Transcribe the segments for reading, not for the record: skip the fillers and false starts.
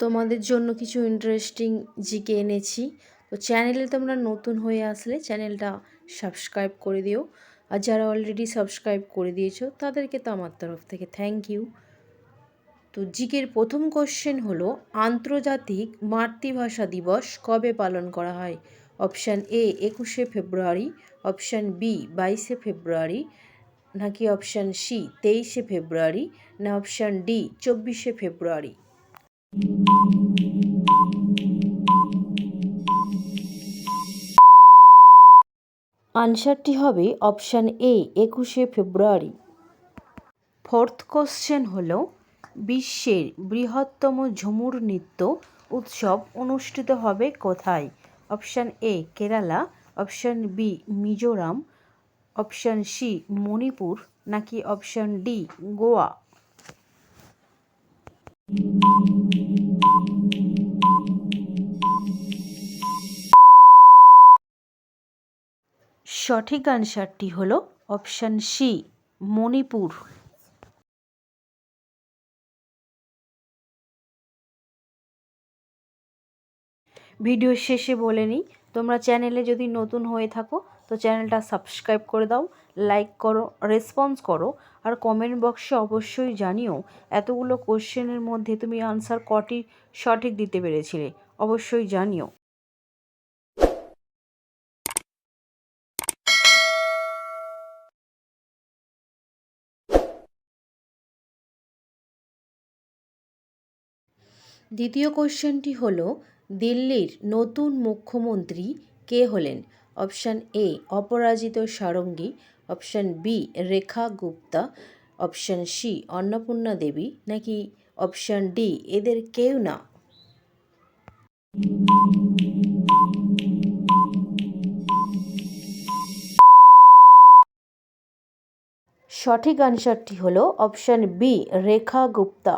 তোমাদের জন্য কিছু ইন্টারেস্টিং জিকে এনেছি। তো চ্যানেলে তোমরা নতুন হয়ে আসলে চ্যানেলটা সাবস্ক্রাইব করে দিও, আর যারা অলরেডি সাবস্ক্রাইব করে দিয়েছো তাদেরকে তো আমার তরফ থেকে থ্যাংক ইউ। তো জিকের প্রথম কোশ্চেন হলো, আন্তর্জাতিক মাতৃভাষা দিবস কবে পালন করা হয়? অপশান এ 21শে ফেব্রুয়ারি, অপশান বি 22শে ফেব্রুয়ারি, নাকি অপশান সি 23শে ফেব্রুয়ারি, না অপশান ডি 24শে ফেব্রুয়ারি। আনসারটি হবে অপশান এ 21শে ফেব্রুয়ারি। ফোর্থ কোশ্চেন হলো, বিশ্বের বৃহত্তম ঝুমুর নৃত্য উৎসব অনুষ্ঠিত হবে কোথায়? Option A Kerala, option B Mizoram, option C Manipur, নাকি অপশান ডি গোয়া। সঠিক আনসারটি হলো অপশান সি মণিপুর। ভিডিও শেষে বলে নিই, তোমরা চ্যানেলে যদি নতুন হয়ে থাকো তো চ্যানেলটা সাবস্ক্রাইব করে দাও, লাইক করো, রেসপন্স করো, আর কমেন্ট বক্সে অবশ্যই জানিও এতগুলো কোশ্চেনের মধ্যে তুমি আনসার কটি সঠিক দিতে পেরেছিলে, অবশ্যই জানিও। দ্বিতীয় কোশ্চেনটি হলো, দিল্লির নতুন মুখ্যমন্ত্রী কে হলেন? Option A Aparajita Sarangi, option B Rekha Gupta, option C Annapurna Devi, নাকি অপশান ডি এদের কেউ না। সঠিক আনসারটি হলো option B Rekha Gupta.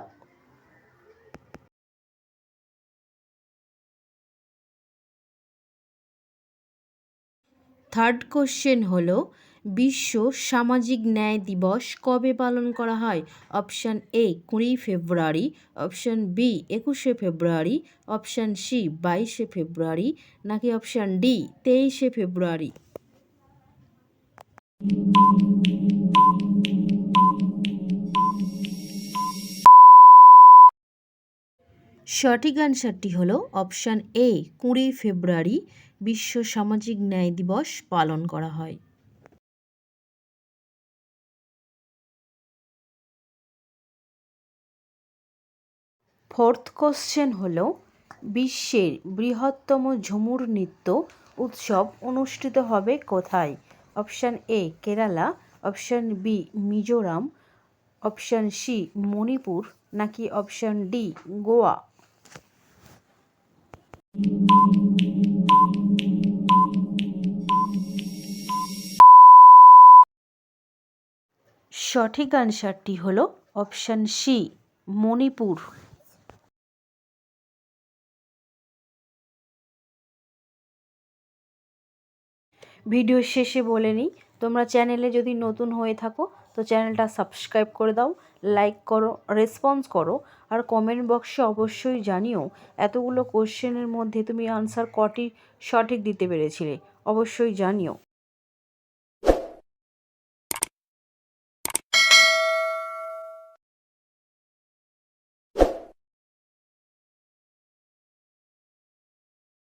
Third question হলো, বিশ্ব সামাজিক ন্যায় দিবস কবে পালন করা হয়? অপশান এ 20 ফেব্রুয়ারি, অপশান বি 21শে ফেব্রুয়ারি, অপশান সি 22শে ফেব্রুয়ারি, নাকি অপশান ডি 23শে ফেব্রুয়ারি। সঠিক আনসারটি হলো অপশান এ 20 ফেব্রুয়ারি বিশ্ব সামাজিক ন্যায় দিবস পালন করা হয়। ফোর্থ কোশ্চেন হলো, বিশ্বের বৃহত্তম ঝুমুর নৃত্য উৎসব অনুষ্ঠিত হবে কোথায়? Option A Kerala, option B Mizoram, option C Manipur, নাকি অপশান ডি গোয়া। সঠিক আনসারটি হলো অপশান সি মণিপুর। ভিডিও শেষে বলে নিই, তোমরা চ্যানেলে যদি নতুন হয়ে থাকো তো চ্যানেলটা সাবস্ক্রাইব করে দাও, লাইক করো, রেসপন্স করো, আর কমেন্ট বক্সে অবশ্যই জানিও এতগুলো কোশ্চেনের মধ্যে তুমি আনসার কটি সঠিক দিতে পেরেছিলে, অবশ্যই জানিও।